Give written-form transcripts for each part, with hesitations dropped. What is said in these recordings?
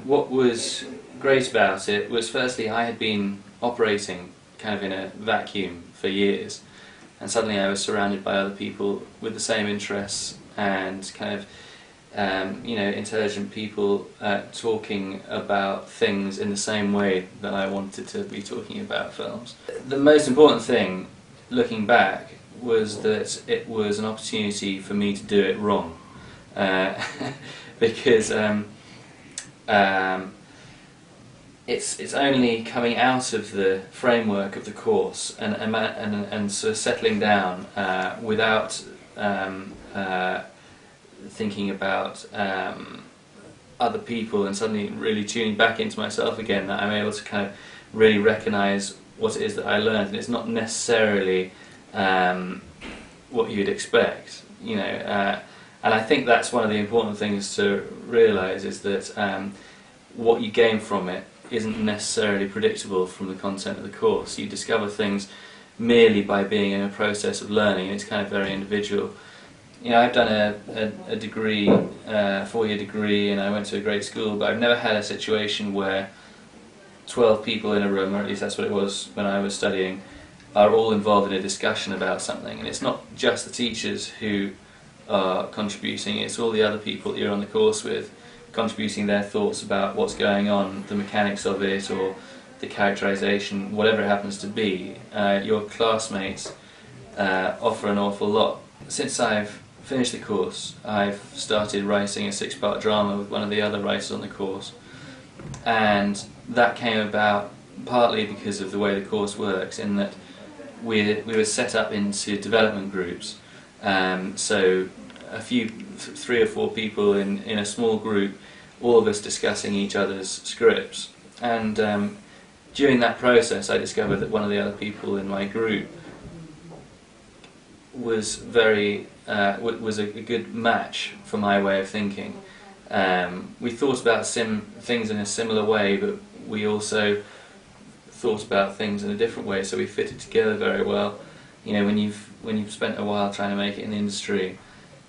what was great about it was, firstly, I had been operating kind of in a vacuum for years, and suddenly I was surrounded by other people with the same interests and kind of intelligent people talking about things in the same way that I wanted to be talking about films. The most important thing, looking back, was that it was an opportunity for me to do it wrong, because it's only coming out of the framework of the course and sort of settling down without thinking about other people and suddenly really tuning back into myself again, that I'm able to kind of really recognise what it is that I learned, and it's not necessarily what you'd expect, and I think that's one of the important things to realise, is that what you gain from it isn't necessarily predictable from the content of the course. You discover things merely by being in a process of learning, and it's kind of very individual. I've done a degree, a 4-year degree, and I went to a great school, but I've never had a situation where 12 people in a room, or at least that's what it was when I was studying, are all involved in a discussion about something. And it's not just the teachers who are contributing, it's all the other people that you're on the course with, contributing their thoughts about what's going on, the mechanics of it, or the characterisation, whatever it happens to be. Your classmates offer an awful lot. Since I've finished the course, I've started writing a 6-part drama with one of the other writers on the course, and that came about partly because of the way the course works, in that we were set up into development groups. So a few, 3 or 4 people in a small group, all of us discussing each other's scripts. And during that process I discovered that one of the other people in my group was was a good match for my way of thinking. We thought about things in a similar way, but we also thought about things in a different way, so we fitted together very well. When you've spent a while trying to make it in the industry,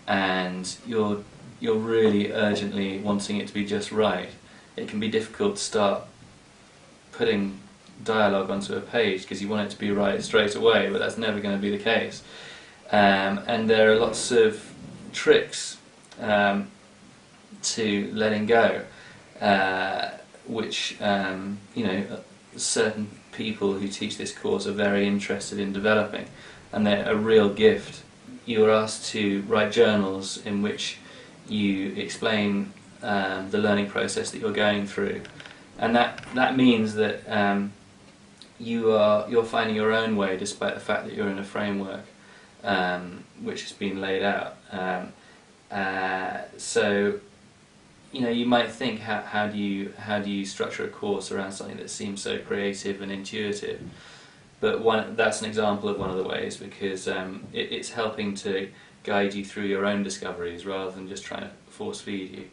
and you're really urgently wanting it to be just right, it can be difficult to start putting dialogue onto a page because you want it to be right straight away, but that's never going to be the case. And there are lots of tricks to letting go, which certain people who teach this course are very interested in developing, and they're a real gift. You are asked to write journals in which you explain the learning process that you're going through, and that means that you're finding your own way, despite the fact that you're in a framework which has been laid out. So you might think, how do you structure a course around something that seems so creative and intuitive? But that's an example of one of the ways, because it's helping to guide you through your own discoveries rather than just trying to force feed you.